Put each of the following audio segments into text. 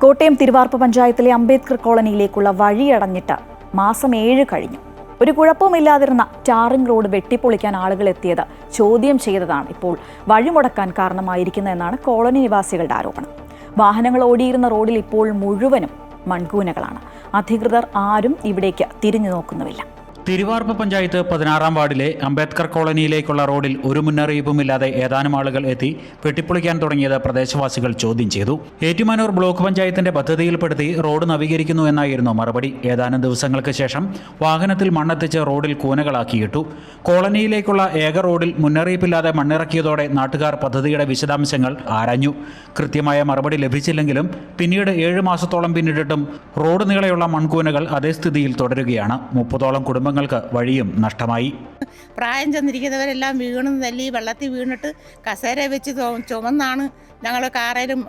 കോട്ടയം തിരുവാർപ്പ് പഞ്ചായത്തിലെ അംബേദ്കർ കോളനിയിലേക്കുള്ള വഴിയടഞ്ഞിട്ട് മാസം 7 കഴിഞ്ഞു. ഒരു കുഴപ്പമില്ലാതിരുന്ന ടാറിംഗ് റോഡ് വെട്ടിപ്പൊളിക്കാൻ ആളുകൾ എത്തിയത് ചോദ്യം ചെയ്തതാണ് ഇപ്പോൾ വഴിമുടക്കാൻ കാരണമായിരിക്കുന്നതെന്നാണ് കോളനി നിവാസികളുടെ ആരോപണം. വാഹനങ്ങൾ ഓടിയിരുന്ന റോഡിൽ ഇപ്പോൾ മുഴുവനും മൺകൂനകളാണ്. അധികൃതർ ആരും ഇവിടേക്ക് തിരിഞ്ഞു നോക്കുന്നുമില്ല. തിരുവാർപ്പ് പഞ്ചായത്ത് 16-ാം വാർഡിലെ അംബേദ്കർ കോളനിയിലേക്കുള്ള റോഡിൽ ഒരു മുന്നറിയിപ്പുമില്ലാതെ ഏതാനും ആളുകൾ എത്തി വെട്ടിപ്പൊളിക്കാൻ തുടങ്ങിയത് പ്രദേശവാസികൾ ചോദ്യം ചെയ്തു. ഏറ്റുമാനൂർ ബ്ലോക്ക് പഞ്ചായത്തിന്റെ പദ്ധതിയിൽപ്പെടുത്തി റോഡ് നവീകരിക്കുന്നു എന്നായിരുന്നു മറുപടി. ഏതാനും ദിവസങ്ങൾക്ക് ശേഷം വാഹനത്തിൽ മണ്ണെത്തിച്ച് റോഡിൽ കൂനകളാക്കിയിട്ടു. കോളനിയിലേക്കുള്ള ഏക റോഡിൽ മുന്നറിയിപ്പില്ലാതെ മണ്ണിറക്കിയതോടെ നാട്ടുകാർ പദ്ധതിയുടെ വിശദാംശങ്ങൾ ആരാഞ്ഞു. കൃത്യമായ മറുപടി ലഭിച്ചില്ലെങ്കിലും പിന്നീട് 7 മാസത്തോളം പിന്നിട്ടിട്ടും റോഡ് നീളെയുള്ള മൺകൂനകൾ അതേ സ്ഥിതിയിൽ തുടരുകയാണ്. 30ഓളം കുടുംബങ്ങൾക്ക് വഴിയും നഷ്ടമായി. പ്രായം ചെന്നിരിക്കുന്നവരെല്ലാം വീണും തല്ലി വെള്ളത്തിൽ വീണിട്ട് കസേര വെച്ച് ചുമന്നാണ് ഞങ്ങൾ കാറയിലും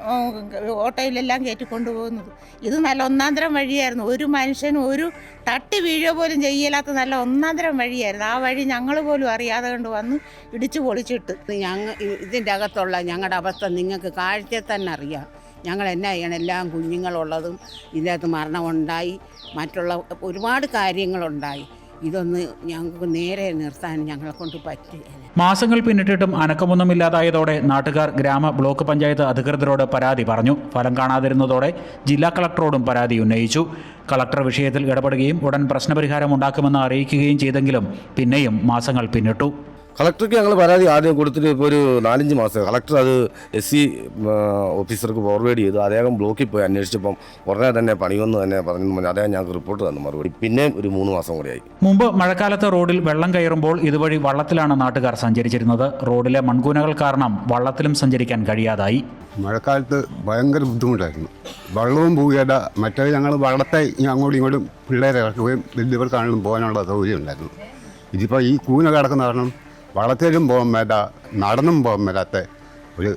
ഓട്ടോയിലെല്ലാം കയറ്റിക്കൊണ്ടുപോകുന്നത്. ഇത് നല്ല ഒന്നാന്തരം വഴിയായിരുന്നു. ഒരു മനുഷ്യനും ഒരു തട്ടി വീഴുക പോലും ചെയ്യലാത്ത നല്ല ഒന്നാന്തരം വഴിയായിരുന്നു. ആ വഴി ഞങ്ങൾ പോലും അറിയാതെ കൊണ്ട് വന്ന് ഇടിച്ചു പൊളിച്ചിട്ട് ഇതിൻ്റെ അകത്തുള്ള ഞങ്ങളുടെ അവസ്ഥ നിങ്ങൾക്ക് കാഴ്ചയിൽ തന്നെ അറിയാം. ഞങ്ങൾ എന്നാ ചെയ്യണം? എല്ലാം കുഞ്ഞുങ്ങളുള്ളതും ഇതിനകത്ത് മരണമുണ്ടായി, മറ്റുള്ള ഒരുപാട് കാര്യങ്ങളുണ്ടായി. ഇതൊന്ന് ഞങ്ങൾക്ക് നേരെ നിർത്താൻ ഞങ്ങളെ കൊണ്ട് പറ്റില്ല. മാസങ്ങൾ പിന്നിട്ടിട്ടും അനക്കമൊന്നുമില്ലാതായതോടെ നാട്ടുകാർ ഗ്രാമ ബ്ലോക്ക് പഞ്ചായത്ത് അധികൃതരോട് പരാതി പറഞ്ഞു. ഫലം കാണാതിരുന്നതോടെ ജില്ലാ കളക്ടറോടും പരാതി ഉന്നയിച്ചു. കളക്ടർ വിഷയത്തിൽ ഇടപെടുകയും ഉടൻ പ്രശ്നപരിഹാരം ഉണ്ടാക്കുമെന്ന് അറിയിക്കുകയും ചെയ്തെങ്കിലും പിന്നെയും മാസങ്ങൾ പിന്നിട്ടു. കളക്ടർക്ക് ഞങ്ങൾ പരാതി ആദ്യം കൊടുത്തിട്ട് ഇപ്പോൾ ഒരു 4-5 മാസം. കളക്ടർ അത് SC ഓഫീസർക്ക് ഫോർവേഡ് ചെയ്തു. അദ്ദേഹം ബ്ലോക്കിൽ പോയി അന്വേഷിച്ചപ്പം ഉടനെ തന്നെ പണിയൊന്നും തന്നെ പറഞ്ഞു. അദ്ദേഹം ഞങ്ങൾക്ക് റിപ്പോർട്ട് തന്നു മറുപടി. പിന്നെ ഒരു 3 മാസം കൂടിയായി. മുമ്പ് മഴക്കാലത്ത് റോഡിൽ വെള്ളം കയറുമ്പോൾ ഇതുവഴി വള്ളത്തിലാണ് നാട്ടുകാർ സഞ്ചരിച്ചിരുന്നത്. റോഡിലെ മൺകൂനകൾ കാരണം വള്ളത്തിലും സഞ്ചരിക്കാൻ കഴിയാതായി. മഴക്കാലത്ത് ഭയങ്കര ബുദ്ധിമുട്ടായിരുന്നു. വെള്ളവും പോവുകയില്ല. മറ്റേ ഞങ്ങൾ വള്ളത്തെ അങ്ങോട്ടും ഇങ്ങോട്ടും പിള്ളേരെ ഇറക്കുകയും വലിയവർക്കാണെങ്കിലും പോകാനുള്ള സൗകര്യം ഉണ്ടായിരുന്നു. ഇതിപ്പോൾ ഈ കൂന കിടക്കുന്ന കാരണം വള്ളത്തേലും പോകാൻ മേല, നടന്നും പോകാൻ മേലാത്ത ഒരു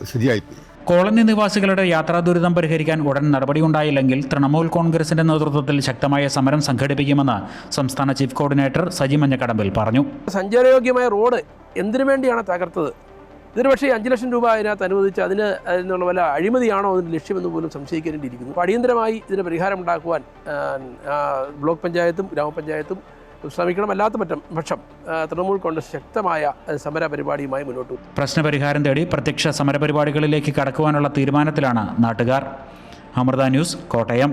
സ്ഥിതിയായി. കോളനി നിവാസികളുടെ യാത്രാ ദുരിതം പരിഹരിക്കാൻ ഉടൻ നടപടിയുണ്ടായില്ലെങ്കിൽ തൃണമൂൽ കോൺഗ്രസിന്റെ നേതൃത്വത്തിൽ ശക്തമായ സമരം സംഘടിപ്പിക്കുമെന്ന് സംസ്ഥാന ചീഫ് കോർഡിനേറ്റർ സജി മഞ്ഞക്കടമ്പിൽ പറഞ്ഞു. സഞ്ചാരയോഗ്യമായ റോഡ് എന്തിനു വേണ്ടിയാണ് തകർത്തത്? ഇതിന് പക്ഷേ 5 ലക്ഷം രൂപ അതിനകത്ത് അനുവദിച്ച് അതിനുള്ള വല്ല അഴിമതിയാണോ അതിൻ്റെ ലക്ഷ്യമെന്ന് പോലും സംശയിക്കേണ്ടിയിരിക്കുന്നു. അപ്പോൾ അടിയന്തരമായി ഇതിന് പരിഹാരം ഉണ്ടാക്കുവാൻ ബ്ലോക്ക് പഞ്ചായത്തും ഗ്രാമപഞ്ചായത്തും ശ്രമിക്കണം. അല്ലാത്ത പക്ഷം തൃണമൂൽ കോൺഗ്രസ് ശക്തമായ സമര പരിപാടിയുമായി മുന്നോട്ട് പോകും. പ്രശ്നപരിഹാരം തേടി പ്രത്യക്ഷ സമരപരിപാടികളിലേക്ക് കടക്കുവാനുള്ള തീരുമാനത്തിലാണ് നാട്ടുകാർ. അമൃത ന്യൂസ്, കോട്ടയം.